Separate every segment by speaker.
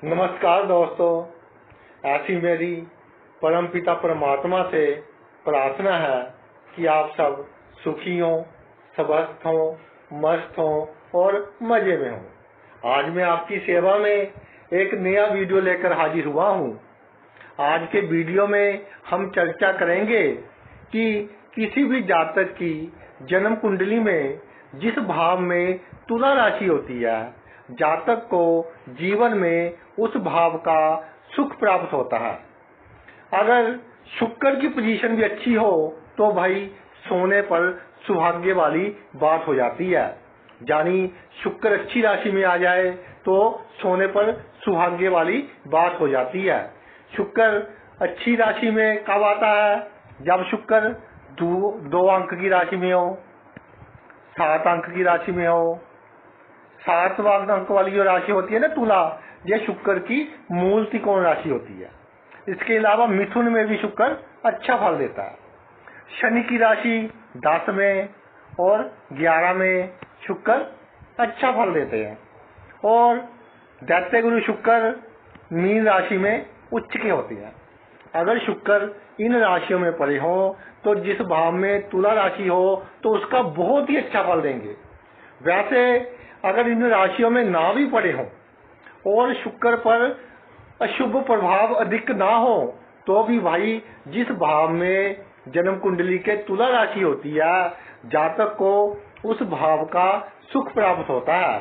Speaker 1: नमस्कार दोस्तों, ऐसी मेरी परमपिता परमात्मा से प्रार्थना है कि आप सब सुखी हों, स्वस्थ हों, मस्त हों और मजे में हों। आज मैं आपकी सेवा में एक नया वीडियो लेकर हाजिर हुआ हूँ। आज के वीडियो में हम चर्चा करेंगे कि किसी भी जातक की जन्म कुंडली में जिस भाव में तुला राशि होती है, जातक को जीवन में उस भाव का सुख प्राप्त होता है। अगर शुक्र की पोजीशन भी अच्छी हो तो भाई सोने पर सौभाग्य वाली बात हो जाती है। यानी शुक्र अच्छी राशि में आ जाए तो सोने पर सौभाग्य वाली बात हो जाती है। शुक्र अच्छी राशि में कब आता है? जब शुक्र दो अंक की राशि में हो, 7 अंक की राशि में हो। 7वां अंक वाली जो राशि होती है ना तुला, यह शुक्र की मूल त्रिकोण राशि होती है। इसके अलावा मिथुन में भी शुक्र अच्छा फल देता है। शनि की राशि 10 में और 11 में शुक्र अच्छा फल देते हैं। और दैत्य गुरु शुक्र मीन राशि में उच्च के होते हैं। अगर शुक्र इन राशियों में पड़े हो तो जिस भाव में तुला राशि हो तो उसका बहुत ही अच्छा फल देंगे। वैसे अगर इन राशियों में ना भी पड़े हो और शुक्र पर अशुभ प्रभाव अधिक ना हो तो भी भाई जिस भाव में जन्म कुंडली के तुला राशि होती है, जातक को उस भाव का सुख प्राप्त होता है।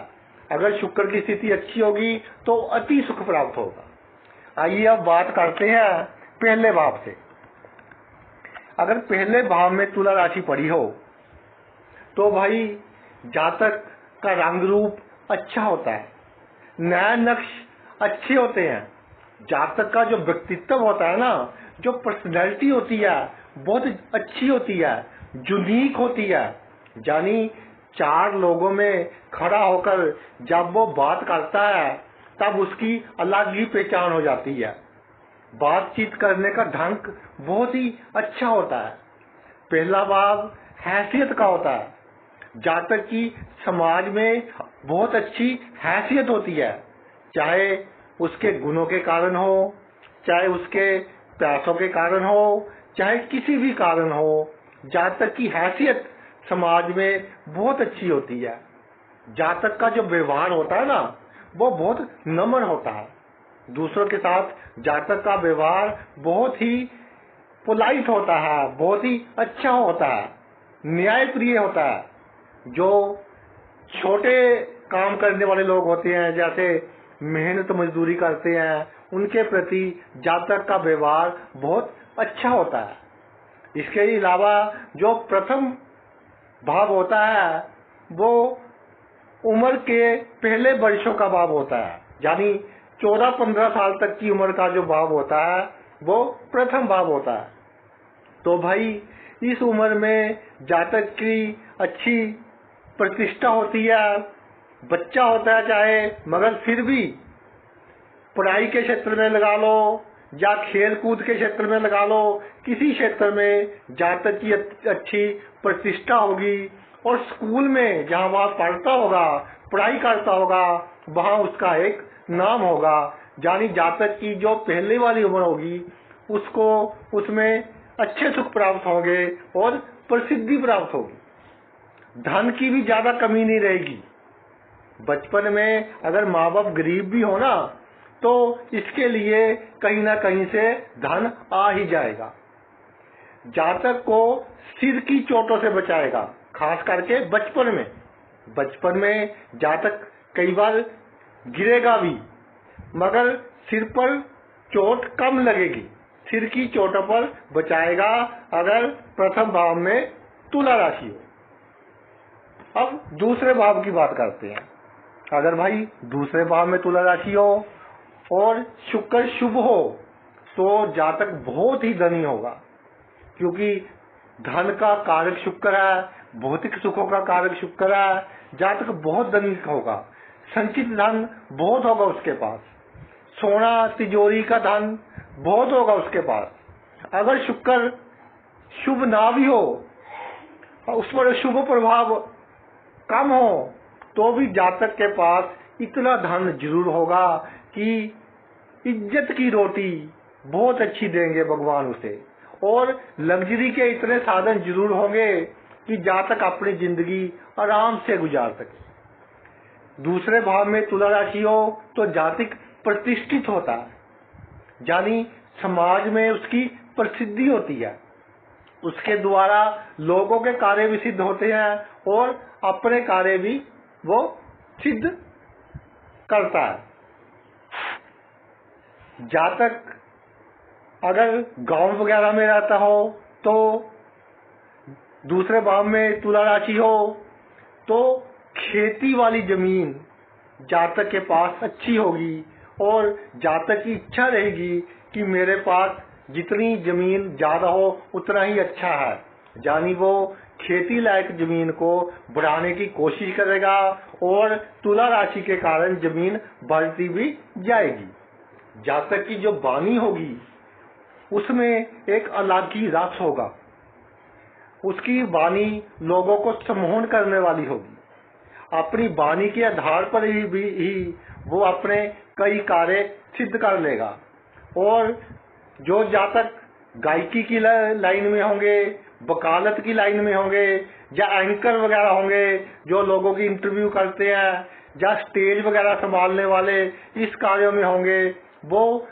Speaker 1: अगर शुक्र की स्थिति अच्छी होगी तो अति सुख प्राप्त होगा। आइए अब बात करते हैं पहले भाव से। अगर पहले भाव में तुला राशि पड़ी हो तो भाई जातक का रंग रूप अच्छा होता है, नए नक्श अच्छे होते हैं। जातक का जो व्यक्तित्व होता है ना, जो पर्सनैलिटी होती है बहुत अच्छी होती है, यूनिक होती है। यानी 4 लोगों में खड़ा होकर जब वो बात करता है तब उसकी अलग ही पहचान हो जाती है। बातचीत करने का ढंग बहुत ही अच्छा होता है। पहला भाव हैसियत का होता है। जातक की समाज में बहुत अच्छी हैसियत होती है, चाहे उसके गुणों के कारण हो, चाहे उसके पैसों के कारण हो, चाहे किसी भी कारण हो। जातक की हैसियत समाज में बहुत अच्छी होती है। जातक का जो व्यवहार होता है ना, वो बहुत नम्र होता है। दूसरों के साथ जातक का व्यवहार बहुत ही पोलाइट होता है, बहुत ही अच्छा होता है, न्यायप्रिय होता है। जो छोटे काम करने वाले लोग होते हैं, जैसे मेहनत मजदूरी करते हैं, उनके प्रति जातक का व्यवहार बहुत अच्छा होता है। इसके अलावा जो प्रथम भाव होता है वो उम्र के पहले वर्षों का भाव होता है। यानी 14-15 साल तक की उम्र का जो भाव होता है वो प्रथम भाव होता है। तो भाई इस उम्र में जातक की अच्छी प्रतिष्ठा होती है। बच्चा होता है चाहे, मगर फिर भी पढ़ाई के क्षेत्र में लगा लो या खेल कूद के क्षेत्र में लगा लो, किसी क्षेत्र में जातक की अच्छी प्रतिष्ठा होगी। और स्कूल में जहाँ वह पढ़ता होगा, पढ़ाई करता होगा, वहाँ उसका एक नाम होगा। यानी जातक की जो पहले वाली उम्र होगी उसको उसमें अच्छे सुख प्राप्त होंगे और प्रसिद्धि प्राप्त होगी। धन की भी ज्यादा कमी नहीं रहेगी। बचपन में अगर माँ बाप गरीब भी हो ना तो इसके लिए कहीं ना कहीं से धन आ ही जाएगा। जातक को सिर की चोटों से बचाएगा, खास करके बचपन में। बचपन में जातक कई बार गिरेगा भी, मगर सिर पर चोट कम लगेगी। सिर की चोटों पर बचाएगा अगर प्रथम भाव में तुला राशि हो। अब दूसरे भाव की बात करते हैं। अगर भाई दूसरे भाव में तुला राशि हो और शुक्र शुभ हो तो जातक बहुत ही धनी होगा, क्योंकि धन का कारक शुक्र है, भौतिक सुखों का कारक शुक्र है। जातक बहुत धनी होगा, संचित धन बहुत होगा उसके पास, सोना तिजोरी का धन बहुत होगा उसके पास। अगर शुक्र शुभ ना भी हो, उस पर शुभ प्रभाव कम हो, तो भी जातक के पास इतना धन जरूर होगा कि इज्जत की रोटी बहुत अच्छी देंगे भगवान उसे, और लग्जरी के इतने साधन जरूर होंगे कि जातक अपनी जिंदगी आराम से गुजार सके। दूसरे भाव में तुला राशि हो तो जातक प्रतिष्ठित होता है, यानी समाज में उसकी प्रसिद्धि होती है, उसके द्वारा लोगों के कार्य भी सिद्ध होते हैं और अपने कार्य भी वो सिद्ध करता है। जातक अगर गांव वगैरह में रहता हो तो दूसरे भाव में तुला राशि हो तो खेती वाली जमीन जातक के पास अच्छी होगी और जातक की इच्छा रहेगी कि मेरे पास जितनी जमीन ज्यादा हो उतना ही अच्छा है, यानी वो खेती लायक जमीन को बढ़ाने की कोशिश करेगा और तुला राशि के कारण जमीन बढ़ती भी जाएगी। जातक की जो वाणी होगी उसमें एक अलग ही रस होगा, उसकी वाणी लोगों को सम्मोहन करने वाली होगी। अपनी वाणी के आधार पर ही वो अपने कई कार्य सिद्ध कर लेगा। और जो जातक गायकी की लाइन में होंगे, वकालत की लाइन में होंगे या एंकर वगैरह होंगे जो लोगों की इंटरव्यू करते हैं या स्टेज वगैरह संभालने वाले इस कार्यों में होंगे, वो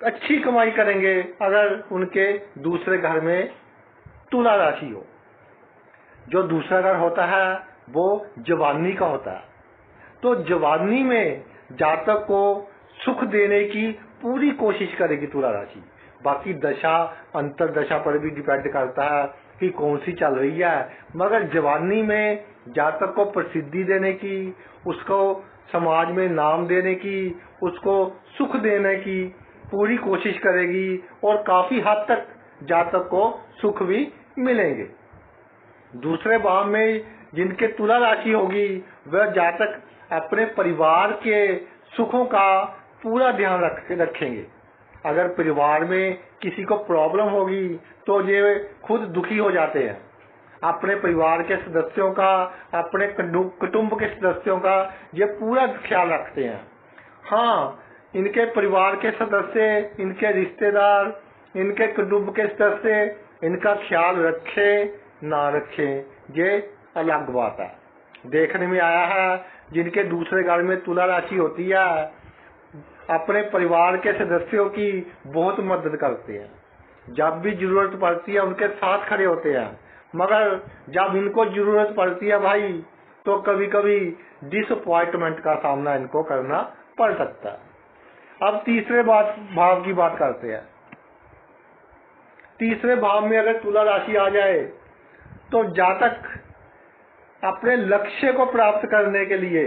Speaker 1: अच्छी कमाई करेंगे अगर उनके दूसरे घर में तुला राशि हो। जो दूसरा घर होता है वो जवानी का होता है, तो जवानी में जातक को सुख देने की पूरी कोशिश करेगी तुला राशि। बाकी दशा अंतर दशा पर भी डिपेंड करता है कि कौन सी चल रही है, मगर जवानी में जातक को प्रसिद्धि देने की, उसको समाज में नाम देने की, उसको सुख देने की पूरी कोशिश करेगी और काफी हद तक जातक को सुख भी मिलेंगे। दूसरे भाव में जिनके तुला राशि होगी वह जातक अपने परिवार के सुखों का पूरा ध्यान रखेंगे। अगर परिवार में किसी को प्रॉब्लम होगी तो ये खुद दुखी हो जाते हैं, अपने परिवार के सदस्यों का, अपने कुटुंब के सदस्यों का ये पूरा ख्याल रखते हैं। हाँ, इनके परिवार के सदस्य, इनके रिश्तेदार, इनके कुटुंब के सदस्य इनका ख्याल रखे ना रखे ये अलग बात है। देखने में आया है जिनके दूसरे घर में तुला राशि होती है अपने परिवार के सदस्यों की बहुत मदद करते हैं, जब भी जरूरत पड़ती है उनके साथ खड़े होते हैं, मगर जब इनको जरूरत पड़ती है भाई तो कभी कभी डिसअपॉइंटमेंट का सामना इनको करना पड़ सकता है। अब तीसरे भाव की बात करते हैं। तीसरे भाव में अगर तुला राशि आ जाए तो जातक अपने लक्ष्य को प्राप्त करने के लिए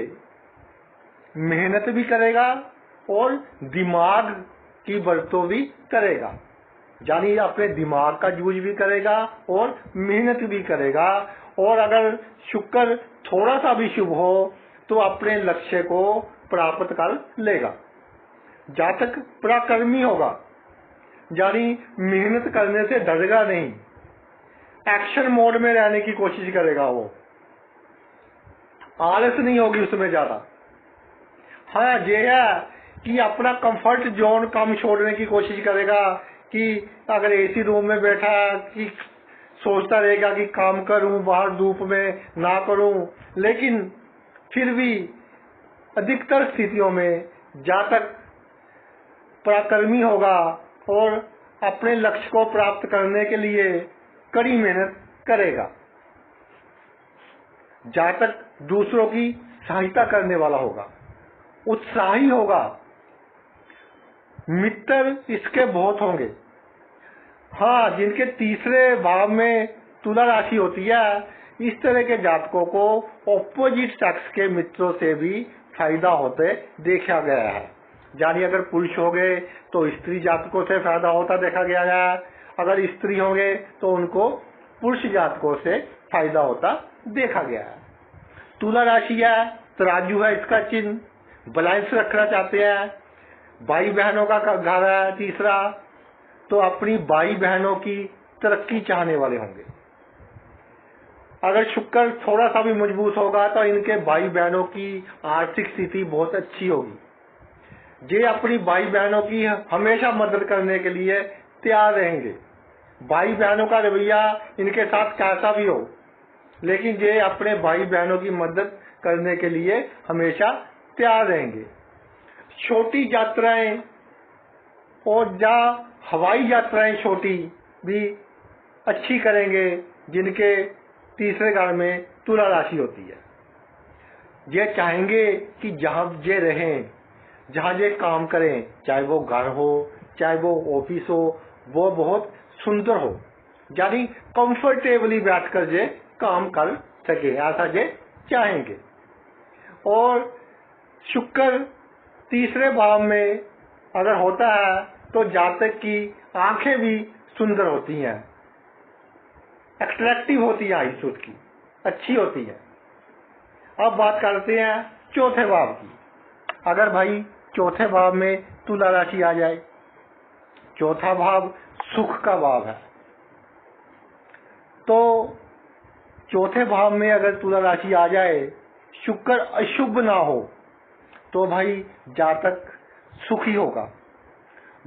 Speaker 1: मेहनत भी करेगा और दिमाग की बरतों भी करेगा, यानी अपने दिमाग का यूज भी करेगा और मेहनत भी करेगा। और अगर शुक्र थोड़ा सा भी शुभ हो तो अपने लक्ष्य को प्राप्त कर लेगा। जातक पराक्रमी होगा, यानी मेहनत करने से डरेगा नहीं, एक्शन मोड में रहने की कोशिश करेगा, वो आलस नहीं होगी उसमें ज्यादा। हाँ, ये है कि अपना कंफर्ट जोन कम छोड़ने की कोशिश करेगा कि अगर एसी रूम में बैठा कि सोचता रहेगा कि काम करूं, बाहर धूप में ना करूं, लेकिन फिर भी अधिकतर स्थितियों में जातक पराक्रमी होगा और अपने लक्ष्य को प्राप्त करने के लिए कड़ी मेहनत करेगा। जातक दूसरों की सहायता करने वाला होगा, उत्साही होगा, मित्र इसके बहुत होंगे। हाँ, जिनके तीसरे भाव में तुला राशि होती है इस तरह के जातकों को ऑपोजिट सेक्स के मित्रों से भी फायदा होते देखा गया है, यानी अगर पुरुष हो गए तो स्त्री जातकों से फायदा होता देखा गया है, अगर स्त्री हो गए तो उनको पुरुष जातकों से फायदा होता देखा गया है। तुला राशि है, तराजू है इसका चिन्ह, बैलेंस रखना चाहते हैं। भाई बहनों का घर है तीसरा, तो अपनी भाई बहनों की तरक्की चाहने वाले होंगे। अगर शुक्र थोड़ा सा भी मजबूत होगा तो इनके भाई बहनों की आर्थिक स्थिति बहुत अच्छी होगी। ये अपनी भाई बहनों की हमेशा मदद करने के लिए तैयार रहेंगे। भाई बहनों का रवैया इनके साथ कैसा भी हो, लेकिन ये अपने भाई बहनों की मदद करने के लिए हमेशा तैयार रहेंगे। छोटी यात्राएं और या हवाई यात्राएं छोटी भी अच्छी करेंगे, जिनके तीसरे घर में तुला राशि होती है। ये चाहेंगे कि जहाँ ये रहें, जहाँ ये काम करें, चाहे वो घर हो चाहे वो ऑफिस हो, वो बहुत सुंदर हो, यानी कंफर्टेबली बैठकर ये काम कर सके, ऐसा ये चाहेंगे। और शुक्र तीसरे भाव में अगर होता है तो जातक की आंखें भी सुंदर होती हैं, अट्रैक्टिव होती है, आईज उसकी अच्छी होती है। अब बात करते हैं चौथे भाव की। अगर भाई चौथे भाव में तुला राशि आ जाए, चौथा भाव सुख का भाव है, तो चौथे भाव में अगर तुला राशि आ जाए, शुक्र अशुभ ना हो, तो भाई जातक सुखी होगा।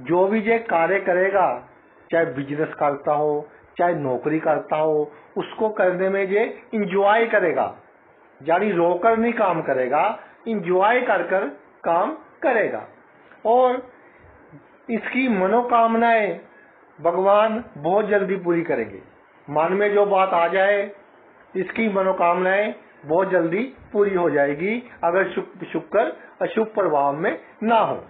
Speaker 1: जो भी ये कार्य करेगा, चाहे बिजनेस करता हो चाहे नौकरी करता हो, उसको करने में ये इंजॉय करेगा, यानी रोकर नहीं काम करेगा, इंजॉय कर कर काम करेगा। और इसकी मनोकामनाएं भगवान बहुत जल्दी पूरी करेंगे। मन में जो बात आ जाए, इसकी मनोकामनाएं बहुत जल्दी पूरी हो जाएगी, अगर शुक्र अशुभ प्रभाव में ना हो।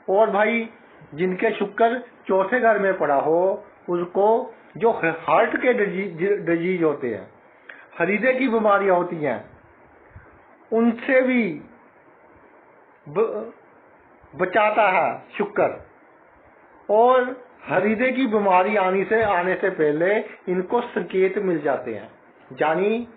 Speaker 1: और भाई जिनके शुक्र चौथे घर में पड़ा हो, उसको जो हार्ट के डिजीज होते हैं, हृदय की बीमारियां होती हैं, उनसे भी बचाता है शुक्र। और हृदय की बीमारी आने से पहले इनको संकेत मिल जाते हैं, यानी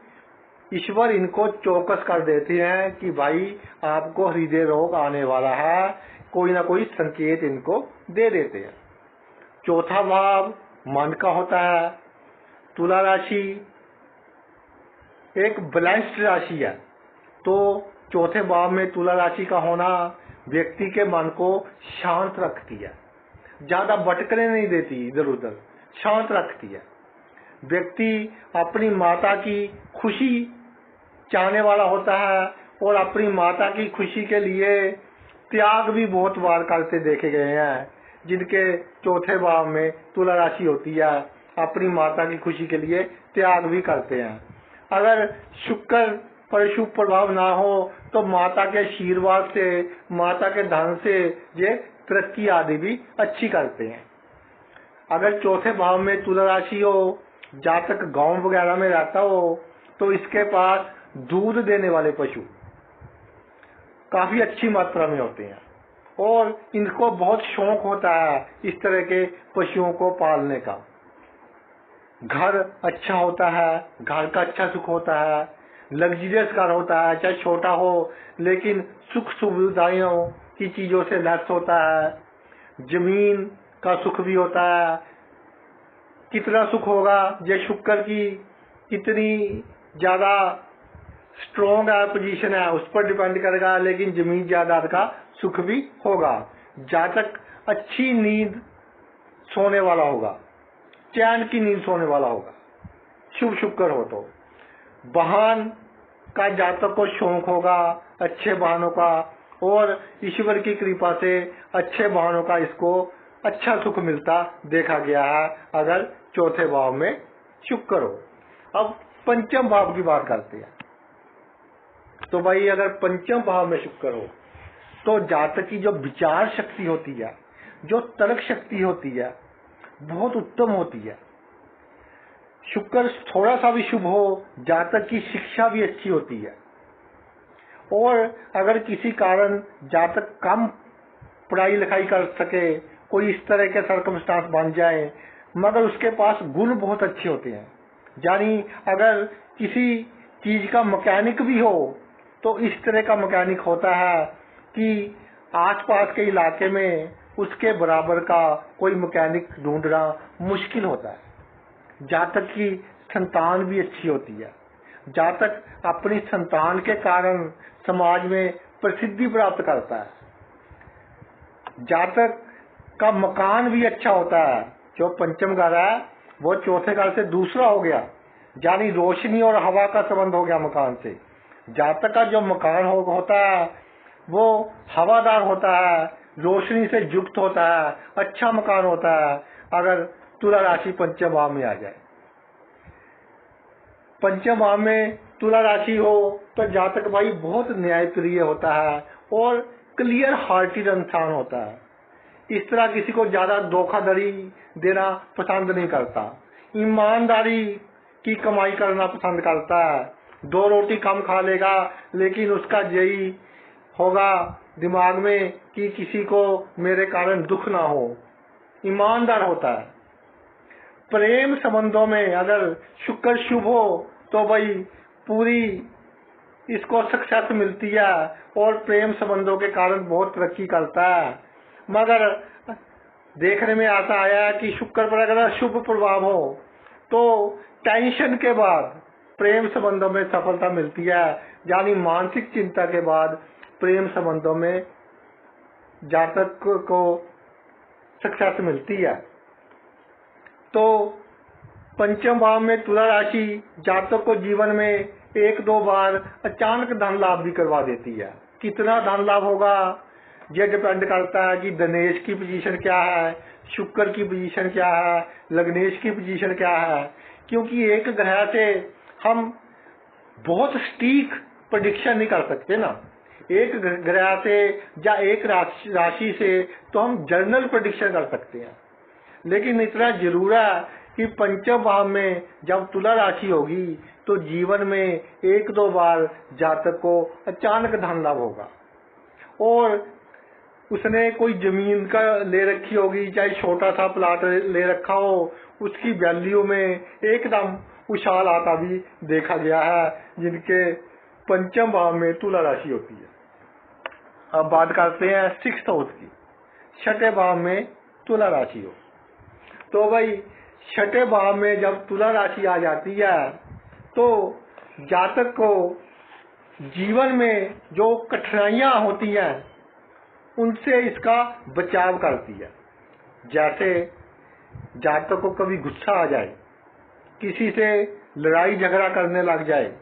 Speaker 1: ईश्वर इनको चौकस कर देते हैं कि भाई आपको हृदय रोग आने वाला है, कोई ना कोई संकेत इनको दे देते हैं। चौथा भाव मन का होता है। तुला राशि एक बैलेंस्ड राशि है, तो चौथे भाव में तुला राशि का होना व्यक्ति के मन को शांत रखती है, ज्यादा भटकने नहीं देती, इधर उधर शांत रखती है। व्यक्ति अपनी माता की खुशी चाहने वाला होता है, और अपनी माता की खुशी के लिए त्याग भी बहुत बार करते देखे गए हैं। जिनके चौथे भाव में तुला राशि होती है, अपनी माता की खुशी के लिए त्याग भी करते हैं। अगर शुक्र पर शुभ प्रभाव ना हो, तो माता के आशीर्वाद से, माता के धन से ये तरक्की आदि भी अच्छी करते हैं। अगर चौथे भाव में तुला राशि हो, जातक गांव वगैरह में रहता हो, तो इसके पास दूध देने वाले पशु काफी अच्छी मात्रा में होते हैं, और इनको बहुत शौक होता है इस तरह के पशुओं को पालने का। घर अच्छा होता है, घर का अच्छा सुख होता है, लग्जरियस घर होता है, चाहे छोटा हो, लेकिन सुख सुविधाओं की चीजों से लैस होता है। जमीन का सुख भी होता है। कितना सुख होगा, ये शुक्र की कितनी ज्यादा स्ट्रॉन्ग है, पोजीशन है, उस पर डिपेंड करेगा, लेकिन जमीन जायदाद का सुख भी होगा। जातक अच्छी नींद सोने वाला होगा, चैन की नींद सोने वाला होगा, शुभ शुक्र हो तो। वाहन का जातक को शौक होगा, अच्छे वाहनों का, और ईश्वर की कृपा से अच्छे वाहनों का इसको अच्छा सुख मिलता देखा गया है, अगर चौथे भाव में शुक्र हो। अब पंचम भाव की बात करते हैं। तो भाई अगर पंचम भाव में शुक्र हो, तो जातक की जो विचार शक्ति होती है, जो तर्क शक्ति होती है, बहुत उत्तम होती है। शुक्र थोड़ा सा भी शुभ हो, जातक की शिक्षा भी अच्छी होती है। और अगर किसी कारण जातक कम पढ़ाई लिखाई कर सके, कोई इस तरह के सर्कमस्टांस बन जाए, मगर उसके पास गुण बहुत अच्छे होते हैं। यानी अगर किसी चीज का मैकेनिक भी हो, तो इस तरह का मैकेनिक होता है कि आसपास के इलाके में उसके बराबर का कोई मैकेनिक ढूंढना मुश्किल होता है। जातक की संतान भी अच्छी होती है। जातक अपनी संतान के कारण समाज में प्रसिद्धि प्राप्त करता है। जातक का मकान भी अच्छा होता है। जो पंचम घर है वो चौथे घर से दूसरा हो गया, यानी रोशनी और हवा का संबंध हो गया मकान से। जातक का जो मकान होता है वो हवादार होता है, रोशनी से युक्त होता है, अच्छा मकान होता है। अगर तुला राशि पंचम भाव में आ जाए, पंचम भाव में तुला राशि हो तो जातक भाई बहुत न्यायप्रिय होता है और क्लियर हार्टेड इंसान होता है। इस तरह किसी को ज्यादा धोखाधड़ी देना पसंद नहीं करता, ईमानदारी की कमाई करना पसंद करता है। 2 रोटी कम खा लेगा लेकिन उसका यही होगा दिमाग में कि किसी को मेरे कारण दुख ना हो, ईमानदार होता है। प्रेम संबंधों में अगर शुक्र शुभ हो तो भाई पूरी इसको सक्सेस मिलती है और प्रेम संबंधों के कारण बहुत तरक्की करता है। मगर देखने में आता आया कि शुक्र पर अगर शुभ प्रभाव हो तो टेंशन के बाद प्रेम संबंधों में सफलता मिलती है, यानी मानसिक चिंता के बाद प्रेम संबंधों में जातक को सक्सेस मिलती है। तो पंचम भाव में तुला राशि जातक को जीवन में 1-2 बार अचानक धन लाभ भी करवा देती है। कितना धन लाभ होगा ये डिपेंड करता है कि धनेश की पोजीशन क्या है, शुक्र की पोजीशन क्या है, लग्नेश की पोजीशन क्या है। क्योंकि एक ग्रह से हम बहुत सटीक प्रेडिक्शन नहीं कर सकते ना, एक ग्रह से या एक राशि से तो हम जनरल प्रेडिक्शन कर सकते हैं। लेकिन इतना जरूर है कि पंचम भाव में जब तुला राशि होगी तो जीवन में 1-2 बार जातक को अचानक धन लाभ होगा। और उसने कोई जमीन का ले रखी होगी, चाहे छोटा सा प्लाट ले रखा हो, उसकी वैल्यू में एकदम उछाल आता भी देखा गया है जिनके पंचम भाव में तुला राशि होती है। अब बात करते हैं 6th हाउस की। 6ठे भाव में तुला राशि हो तो भाई 6ठे भाव में जब तुला राशि आ जाती है तो जातक को जीवन में जो कठिनाइयां होती हैं उनसे इसका बचाव करती है। जैसे जातक को कभी गुस्सा आ जाए, किसी से लड़ाई झगड़ा करने लग जाए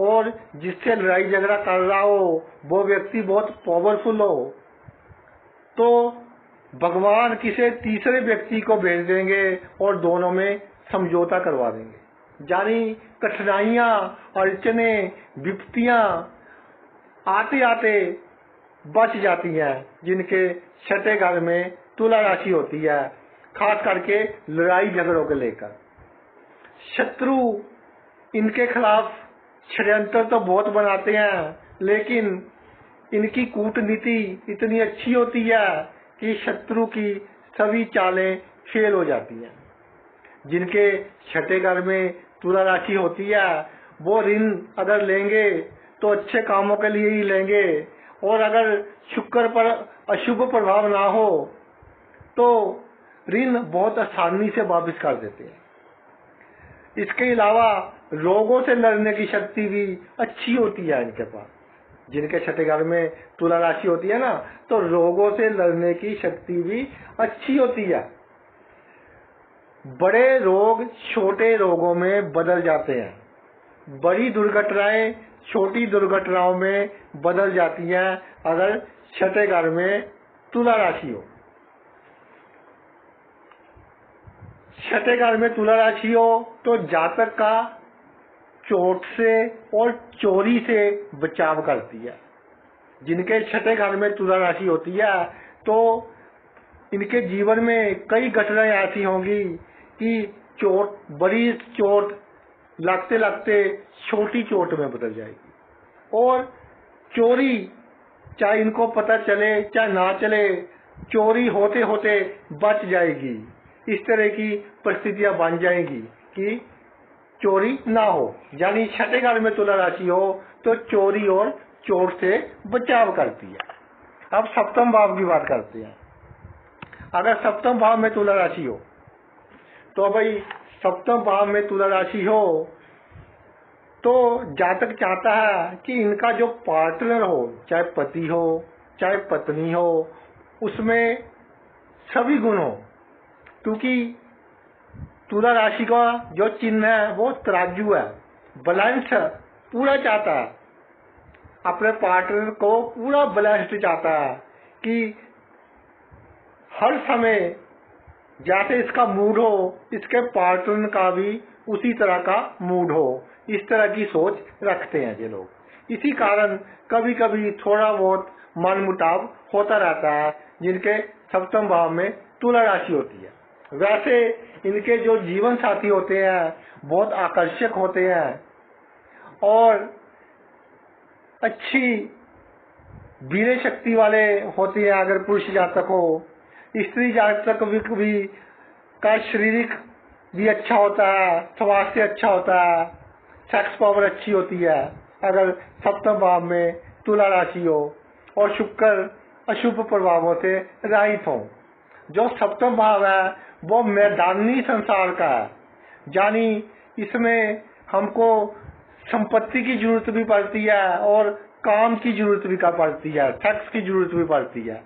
Speaker 1: और जिससे लड़ाई झगड़ा कर रहा हो वो व्यक्ति बहुत पावरफुल हो, तो भगवान किसी तीसरे व्यक्ति को भेज देंगे और दोनों में समझौता करवा देंगे। यानी कठिनाइयां, अड़चने, विपत्तियां आते आते बच जाती हैं जिनके 6ठे घर में तुला राशि होती है, खास करके लड़ाई झगड़ों को लेकर। शत्रु इनके खिलाफ षड्यंत्र तो बहुत बनाते हैं लेकिन इनकी कूटनीति इतनी अच्छी होती है कि शत्रु की सभी चालें फेल हो जाती हैं। जिनके 6ठे घर में तुला राशि होती है वो ऋण अगर लेंगे तो अच्छे कामों के लिए ही लेंगे, और अगर शुक्र पर अशुभ प्रभाव ना हो तो ऋण बहुत आसानी से वापस कर देते हैं। इसके अलावा रोगों से लड़ने की शक्ति भी अच्छी होती है इनके पास। जिनके 6ठे घर में तुला राशि होती है ना, तो रोगों से लड़ने की शक्ति भी अच्छी होती है। बड़े रोग छोटे रोगों में बदल जाते हैं, बड़ी दुर्घटनाएं छोटी दुर्घटनाओं में बदल जाती हैं अगर 6ठे घर में तुला राशि हो। 6ठे घर में तुला राशि हो तो जातक का चोट से और चोरी से बचाव करती है। जिनके 6ठे घर में तुला राशि होती है तो इनके जीवन में कई घटनाएं ऐसी होंगी कि चोट, बड़ी चोट लगते लगते छोटी चोट में बदल जाएगी, और चोरी चाहे इनको पता चले चाहे ना चले, चोरी होते होते बच जाएगी। इस तरह की परिस्थितियां बन जाएंगी कि चोरी ना हो। यानी 6ठे घर में तुला राशि हो तो चोरी और चोट से बचाव करती है। अब 7वें भाव की बात करते हैं। अगर 7वें भाव में तुला राशि हो तो भाई 7वें भाव में तुला राशि हो तो जातक चाहता है कि इनका जो पार्टनर हो, चाहे पति हो चाहे पत्नी हो, उसमें सभी गुण हो, क्योंकि तुला राशि का जो चिन्ह है वो तराजू है, बैलेंस है, पूरा चाहता है, अपने पार्टनर को पूरा बैलेंस्ड चाहता है कि हर समय जैसे इसका मूड हो इसके पार्टनर का भी उसी तरह का मूड हो। इस तरह की सोच रखते हैं ये लोग। इसी कारण कभी कभी थोड़ा बहुत मनमुटाव होता रहता है जिनके सप्तम भाव में तुला राशि होती है। वैसे इनके जो जीवन साथी होते हैं बहुत आकर्षक होते हैं और अच्छी वीर्य शक्ति वाले होते हैं। अगर पुरुष जातक हो, स्त्री जातक भी का शारीरिक भी अच्छा होता है, स्वास्थ्य अच्छा होता है, सेक्स पावर अच्छी होती है अगर सप्तम भाव में तुला राशि हो और शुक्र अशुभ प्रभावों से रहित हो। जो सप्तम भाव है वो मैदानी संसार का है, यानी इसमें हमको संपत्ति की जरूरत भी पड़ती है और काम की जरूरत भी पड़ती है, सेक्स की जरूरत भी पड़ती है।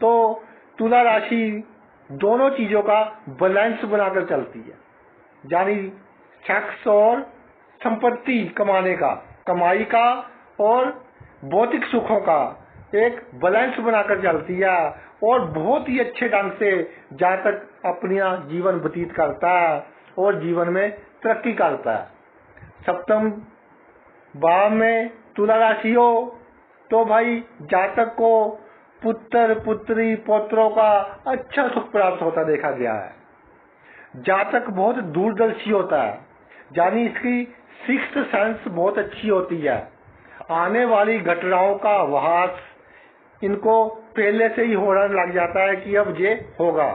Speaker 1: तो तुला राशि दोनों चीजों का बैलेंस बनाकर चलती है, यानी सेक्स और संपत्ति कमाने का, कमाई का और भौतिक सुखों का एक बैलेंस बनाकर चलती है और बहुत ही अच्छे ढंग से जहाँ तक अपना जीवन व्यतीत करता है और जीवन में तरक्की करता है। सप्तम भाव में तुला राशि हो तो भाई जातक को पुत्र पुत्री पौत्रों का अच्छा सुख प्राप्त होता देखा गया है। जातक बहुत दूरदर्शी होता है, यानी इसकी सिक्स्थ सेंस बहुत अच्छी होती है। आने वाली घटनाओं का आभास इनको पहले से ही होने लग जाता है कि अब ये होगा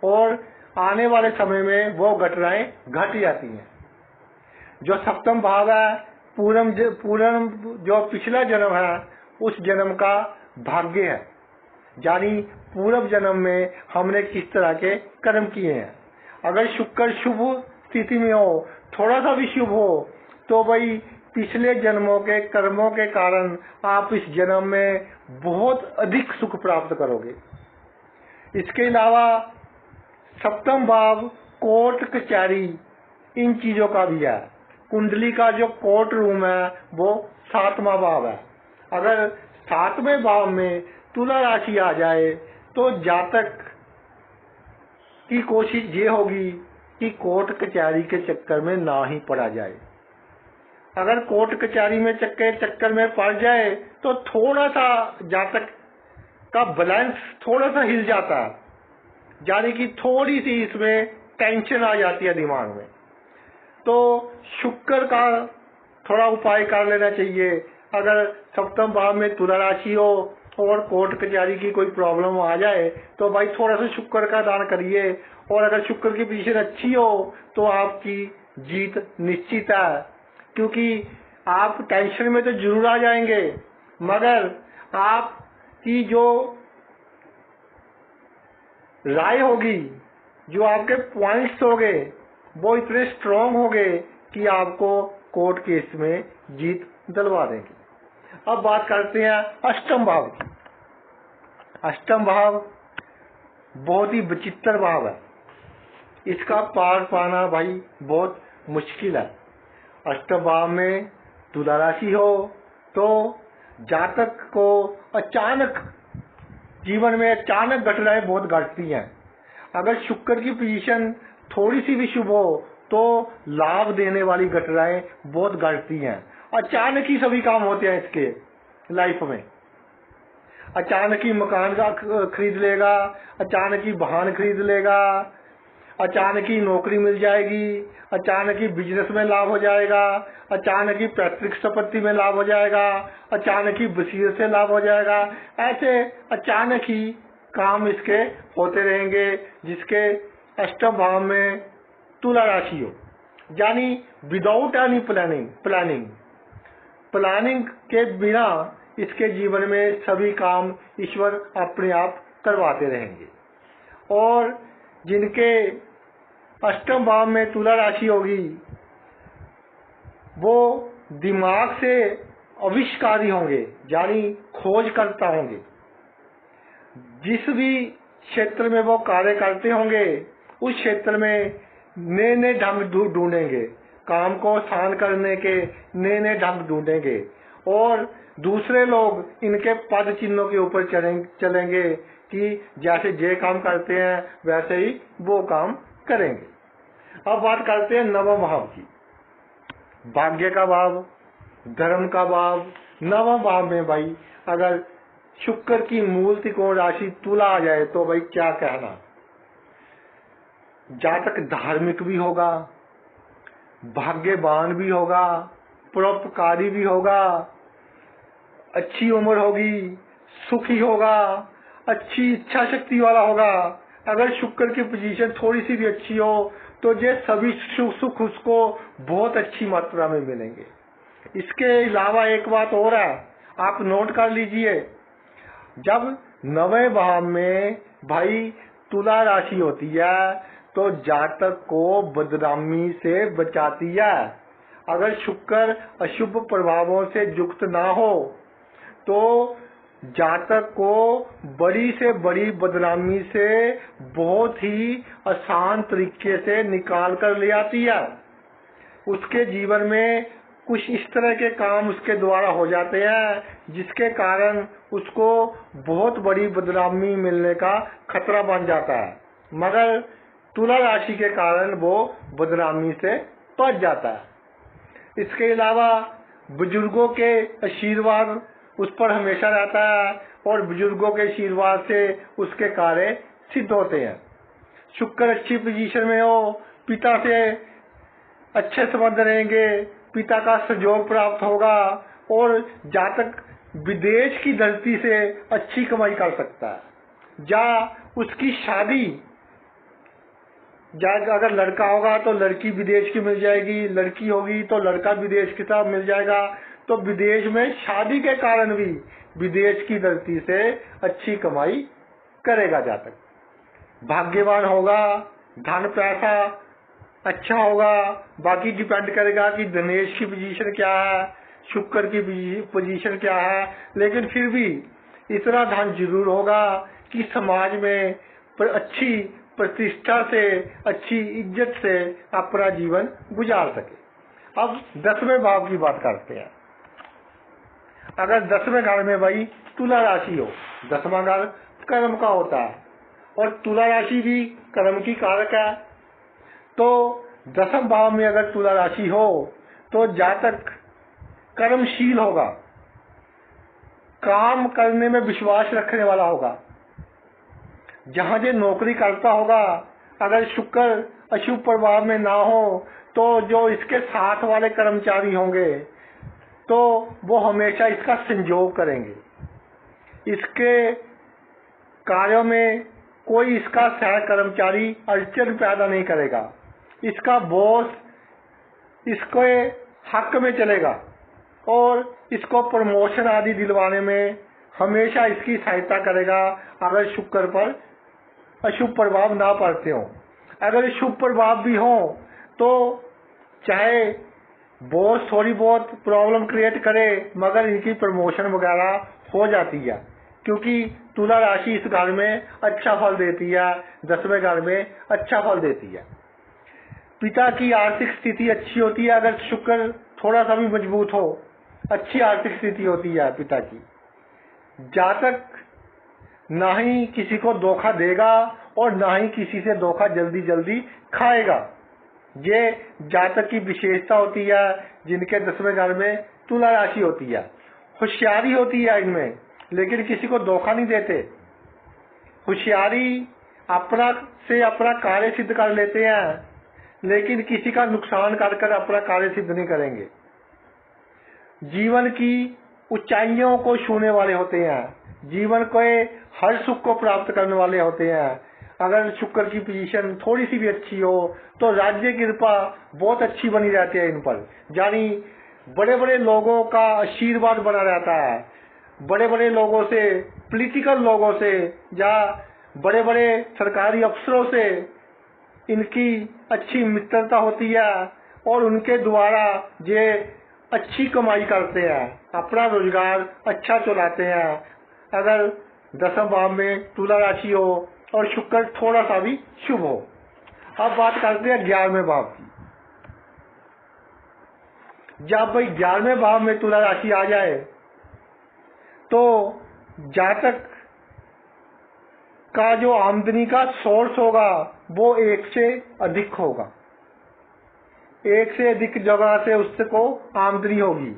Speaker 1: और आने वाले समय में वो घटनाएं घट जाती हैं। जो सप्तम भाव है पूर्व जो पिछला जन्म है उस जन्म का भाग्य है, यानी पूर्व जन्म में हमने किस तरह के कर्म किए हैं। अगर शुक्र शुभ स्थिति में हो, थोड़ा सा भी शुभ हो, तो भाई पिछले जन्मों के कर्मों के कारण आप इस जन्म में बहुत अधिक सुख प्राप्त करोगे। इसके अलावा सप्तम भाव कोर्ट कचहरी इन चीजों का भी है। कुंडली का जो कोर्ट रूम है वो 7वां भाव है। अगर 7वें भाव में तुला राशि आ जाए तो जातक की कोशिश ये होगी कि कोर्ट कचहरी के चक्कर में ना ही पड़ा जाए। अगर कोर्ट कचहरी में चक्कर में पड़ जाए तो थोड़ा सा जातक का बैलेंस थोड़ा सा हिल जाता है, यानी कि थोड़ी सी इसमें टेंशन आ जाती है दिमाग में। तो शुक्र का थोड़ा उपाय कर लेना चाहिए। अगर सप्तम भाव में तुला राशि हो और कोर्ट कचहरी की कोई प्रॉब्लम आ जाए तो भाई थोड़ा सा शुक्र का दान करिए, और अगर शुक्र की पोजीशन अच्छी हो तो आपकी जीत निश्चित है, क्योंकि आप टेंशन में तो जरूर आ जाएंगे मगर आपकी जो राय होगी, जो आपके पॉइंट्स होंगे वो इतने स्ट्रॉन्ग होंगे कि आपको कोर्ट केस में जीत दिलवा देंगे। अब बात करते हैं अष्टम भाव की। अष्टम भाव बहुत ही विचित्र भाव है, इसका पार पाना भाई बहुत मुश्किल है। अष्टम भाव में तुला राशि हो तो जातक को अचानक जीवन में अचानक घटनाएं बहुत घटती हैं। अगर शुक्र की पोजीशन थोड़ी सी भी शुभ हो तो लाभ देने वाली घटनाएं बहुत घटती हैं। अचानक ही सभी काम होते हैं इसके लाइफ में। अचानक ही मकान का खरीद लेगा, अचानक ही वाहन खरीद लेगा, अचानक ही नौकरी मिल जाएगी, अचानक ही बिजनेस में लाभ हो जाएगा, अचानक ही पैतृक संपत्ति में लाभ हो जाएगा, अचानक ही वसीयत से लाभ हो जाएगा। ऐसे अचानक ही काम इसके होते रहेंगे जिसके अष्टम भाव में तुला राशि हो, यानी विदाउट एनी प्लानिंग के बिना इसके जीवन में सभी काम ईश्वर अपने आप करवाते रहेंगे। और जिनके अष्टम भाव में तुला राशि होगी वो दिमाग से आविष्कारी होंगे, यानी खोज करता होंगे। जिस भी क्षेत्र में वो कार्य करते होंगे उस क्षेत्र में नए नए ढंग ढूंढेंगे, काम को आसान करने के नए नए ढंग ढूंढेंगे और दूसरे लोग इनके पद चिन्हों के ऊपर चलेंगे कि जैसे ये काम करते हैं वैसे ही वो काम करेंगे। अब बात करते हैं नवम भाव की। भाग्य का भाव, धर्म का भाव। नवम भाव में भाई अगर शुक्र की मूल त्रिकोण राशि तुला आ जाए तो भाई क्या कहना। जातक धार्मिक भी होगा, भाग्यवान भी होगा, परोपकारी भी होगा, अच्छी उम्र होगी, सुखी होगा, अच्छी इच्छा शक्ति वाला होगा। अगर शुक्र की पोजीशन थोड़ी सी भी अच्छी हो तो ये सभी सुख उसको बहुत अच्छी मात्रा में मिलेंगे। इसके अलावा एक बात और है, आप नोट कर लीजिए। जब नवे भाव में भाई तुला राशि होती है तो जातक को बदनामी से बचाती है। अगर शुक्र अशुभ प्रभावों से युक्त ना हो तो जातक को बड़ी से बड़ी बदनामी से बहुत ही आसान तरीके से निकाल कर ले आती है। उसके जीवन में कुछ इस तरह के काम उसके द्वारा हो जाते हैं जिसके कारण उसको बहुत बड़ी बदनामी मिलने का खतरा बन जाता है, मगर तुला राशि के कारण वो बदनामी से बच जाता है। इसके अलावा बुजुर्गों के आशीर्वाद उस पर हमेशा रहता है और बुजुर्गों के आशीर्वाद से उसके कार्य सिद्ध होते हैं। शुक्र अच्छी पोजीशन में हो, पिता से अच्छे संबंध रहेंगे, पिता का सहयोग प्राप्त होगा और जातक विदेश की धरती से अच्छी कमाई कर सकता है। या उसकी शादी, अगर लड़का होगा तो लड़की विदेश की मिल जाएगी, लड़की होगी तो लड़का विदेश की तरफ मिल जाएगा। तो विदेश में शादी के कारण भी विदेश की धरती से अच्छी कमाई करेगा जातक। भाग्यवान होगा, धन पैसा अच्छा होगा। बाकी डिपेंड करेगा कि धनेश की पोजीशन क्या है, शुक्र की पोजीशन क्या है, लेकिन फिर भी इतना धन जरूर होगा कि समाज में अच्छी प्रतिष्ठा से, अच्छी इज्जत से अपना जीवन गुजार सके। अब 10वें भाव की बात करते हैं। अगर 10वें घर में भाई तुला राशि हो, 10वां घर कर्म का होता है और तुला राशि भी कर्म की कारक है, तो 10वें भाव में अगर तुला राशि हो तो जातक कर्मशील होगा, काम करने में विश्वास रखने वाला होगा। जहां जे नौकरी करता होगा, अगर शुक्र अशुभ प्रभाव में ना हो तो जो इसके साथ वाले कर्मचारी होंगे तो वो हमेशा इसका संयोग करेंगे। इसके कार्यों में कोई इसका सह कर्मचारी अड़चन पैदा नहीं करेगा। इसका बॉस इसको हक में चलेगा और इसको प्रमोशन आदि दिलवाने में हमेशा इसकी सहायता करेगा अगर शुक्र पर अशुभ प्रभाव ना पड़ते हो। अगर शुभ प्रभाव भी हो तो चाहे बॉस थोड़ी बहुत प्रॉब्लम क्रिएट करे मगर इनकी प्रमोशन वगैरह हो जाती है, क्योंकि तुला राशि इस घर में अच्छा फल देती है, 10वें घर में अच्छा फल देती है। पिता की आर्थिक स्थिति अच्छी होती है, अगर शुक्र थोड़ा सा भी मजबूत हो, अच्छी आर्थिक स्थिति होती है पिता की। जातक ना ही किसी को धोखा देगा और ना ही किसी से धोखा जल्दी जल्दी खाएगा। ये जातक की विशेषता होती है जिनके 10वें घर में तुला राशि होती है। होशियारी होती है इनमें, लेकिन किसी को धोखा नहीं देते। होशियारी अपना कार्य सिद्ध कर लेते हैं, लेकिन किसी का नुकसान कर कर अपना कार्य सिद्ध नहीं करेंगे। जीवन की ऊंचाइयों को छूने वाले होते हैं, जीवन के हर सुख को प्राप्त करने वाले होते हैं। अगर शुक्र की पोजीशन थोड़ी सी भी अच्छी हो तो राज्य की कृपा बहुत अच्छी बनी रहती है इन पर, यानी बड़े बड़े लोगों का आशीर्वाद बना रहता है। बड़े बड़े लोगों से, पॉलिटिकल लोगों से या बड़े बड़े सरकारी अफसरों से इनकी अच्छी मित्रता होती है और उनके द्वारा ये अच्छी कमाई करते हैं, अपना रोजगार अच्छा चलाते हैं। अगर दसम भाव में तुला राशि हो और शुक्र थोड़ा सा भी शुभ हो। अब बात करते हैं 11वें भाव की। जब भाई 11वें भाव में तुला राशि आ जाए तो जातक का जो आमदनी का सोर्स होगा वो एक से अधिक होगा, एक से अधिक जगह से उसको आमदनी होगी।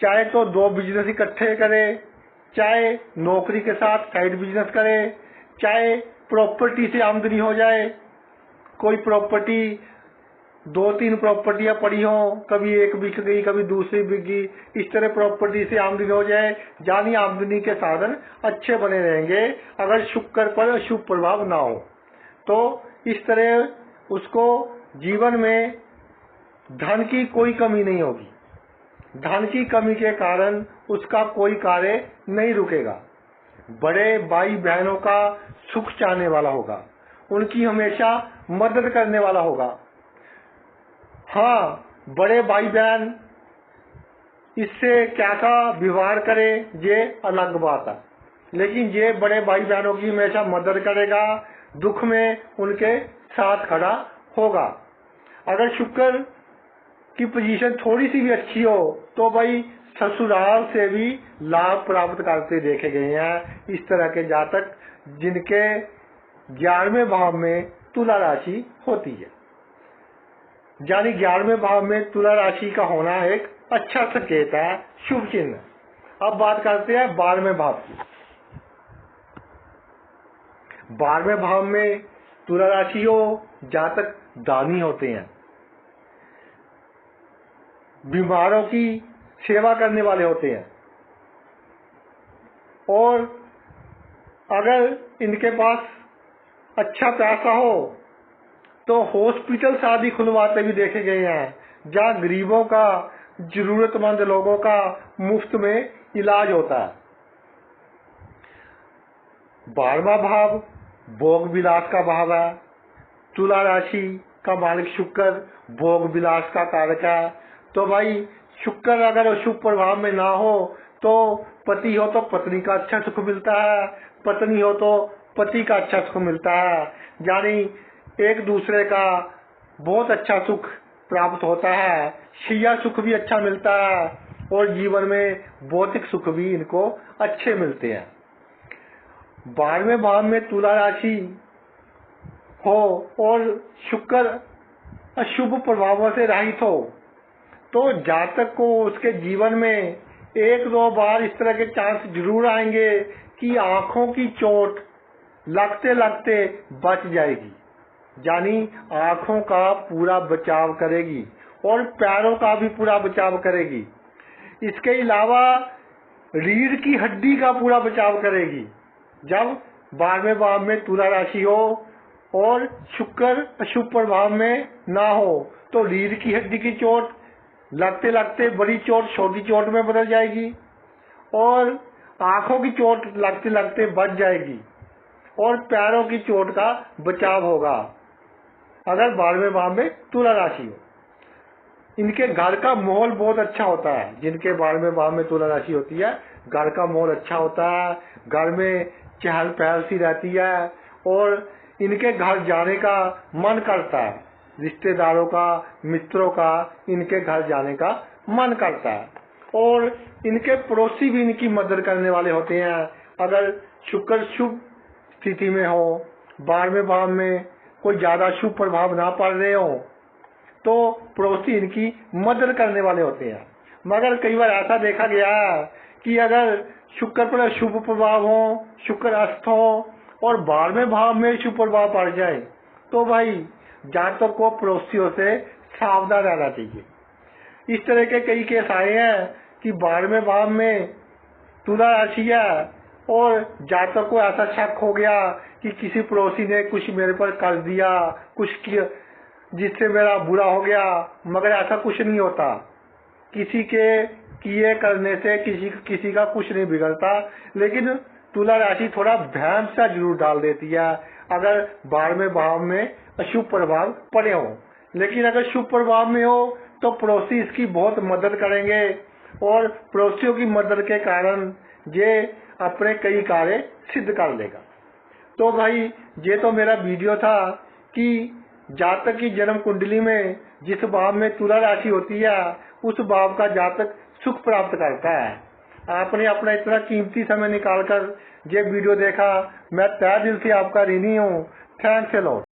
Speaker 1: चाहे तो 2 बिजनेस इकट्ठे करे, चाहे नौकरी के साथ साइड बिजनेस करे, चाहे प्रॉपर्टी से आमदनी हो जाए, कोई प्रॉपर्टी 2-3 प्रॉपर्टियां पड़ी हो, कभी एक बिक गई कभी दूसरी बिक गई, इस तरह प्रॉपर्टी से आमदनी हो जाए। जानी आमदनी के साधन अच्छे बने रहेंगे अगर शुक्र पर अशुभ प्रभाव ना हो। तो इस तरह उसको जीवन में धन की कोई कमी नहीं होगी। धन की कमी के कारण उसका कोई कार्य नहीं रुकेगा। बड़े भाई बहनों का सुख चाहने वाला होगा, उनकी हमेशा मदद करने वाला होगा। हाँ, बड़े भाई बहन इससे क्या का व्यवहार करे ये अलग बात है, लेकिन ये बड़े भाई बहनों की हमेशा मदद करेगा, दुख में उनके साथ खड़ा होगा। अगर शुक्र की पोजीशन थोड़ी सी भी अच्छी हो तो भाई ससुराल से भी लाभ प्राप्त करते देखे गए हैं इस तरह के जातक जिनके 11वें भाव में तुला राशि होती है। यानी 11वें भाव में तुला राशि का होना एक अच्छा संकेत है, शुभ चिन्ह। अब बात करते हैं 12वें भाव की। 12वें भाव में तुला राशि हो, जातक दानी होते हैं, बीमारों की सेवा करने वाले होते हैं, और अगर इनके पास अच्छा पैसा हो तो हॉस्पिटल शादी खुलवाते भी देखे गए हैं जहाँ गरीबों का, जरूरतमंद लोगों का मुफ्त में इलाज होता है। 12वां भाव भोग विलास का भाव है। तुला राशि का मालिक शुक्र भोग विलास का कारक है। तो भाई शुक्र अगर अशुभ प्रभाव में ना हो तो पति हो तो पत्नी का अच्छा सुख मिलता है, पत्नी हो तो पति का अच्छा सुख मिलता है। यानी एक दूसरे का बहुत अच्छा सुख प्राप्त होता है, शैया सुख भी अच्छा मिलता है और जीवन में भौतिक सुख भी इनको अच्छे मिलते हैं। 12वें भाव में तुला राशि हो और शुक्र अशुभ प्रभावों से रहित हो तो जातक को उसके जीवन में 1-2 बार इस तरह के चांस जरूर आएंगे कि आंखों की चोट लगते लगते बच जाएगी, यानी आंखों का पूरा बचाव करेगी और पैरों का भी पूरा बचाव करेगी। इसके अलावा रीढ़ की हड्डी का पूरा बचाव करेगी। जब 12वें भाव में तुला राशि हो और शुक्र अशुभ प्रभाव में ना हो तो रीढ़ की हड्डी की चोट लगते लगते बड़ी चोट छोटी चोट में बदल जाएगी और आंखों की चोट लगते लगते बच जाएगी और पैरों की चोट का बचाव होगा अगर 12वें भाव में तुला राशि हो। इनके घर का माहौल बहुत अच्छा होता है। जिनके 12वें भाव में तुला राशि होती है घर का माहौल अच्छा होता है, घर में चहल पहल सी रहती है और इनके घर जाने का मन करता है, रिश्तेदारों का, मित्रों का इनके घर जाने का मन करता है और इनके पड़ोसी भी इनकी मदद करने वाले होते हैं। अगर शुक्र शुभ स्थिति में हो, 12वें भाव में कोई ज्यादा शुभ प्रभाव ना पड़ रहे हो तो पड़ोसी इनकी मदद करने वाले होते हैं। मगर कई बार ऐसा देखा गया है कि अगर शुक्र पर शुभ प्रभाव हो, शुक्र अस्त हो और 12वें भाव में शुभ प्रभाव पड़ जाए तो भाई जातक को पड़ोसियों से सावधान रहना चाहिए। इस तरह के कई केस आए हैं कि 12वें भाव में तुला राशि है और जातक को ऐसा शक हो गया कि किसी पड़ोसी ने कुछ मेरे पर कर दिया, कुछ किया जिससे मेरा बुरा हो गया, मगर ऐसा कुछ नहीं होता। किसी के किए करने से किसी का कुछ नहीं बिगड़ता, लेकिन तुला राशि थोड़ा भ्रम सा जरूर डाल देती है अगर 12वें भाव में अशुभ प्रभाव पड़े हो। लेकिन अगर शुभ प्रभाव में हो तो पड़ोसी इसकी बहुत मदद करेंगे और पड़ोसियों की मदद के कारण ये अपने कई कार्य सिद्ध कर लेगा। तो भाई ये तो मेरा वीडियो था कि जातक की जन्म कुंडली में जिस भाव में तुला राशि होती है उस भाव का जातक सुख प्राप्त करता है। आपने अपना इतना कीमती समय निकालकर ये वीडियो देखा, मैं तहे दिल से आपका ऋणी हूँ। Thanks a lot.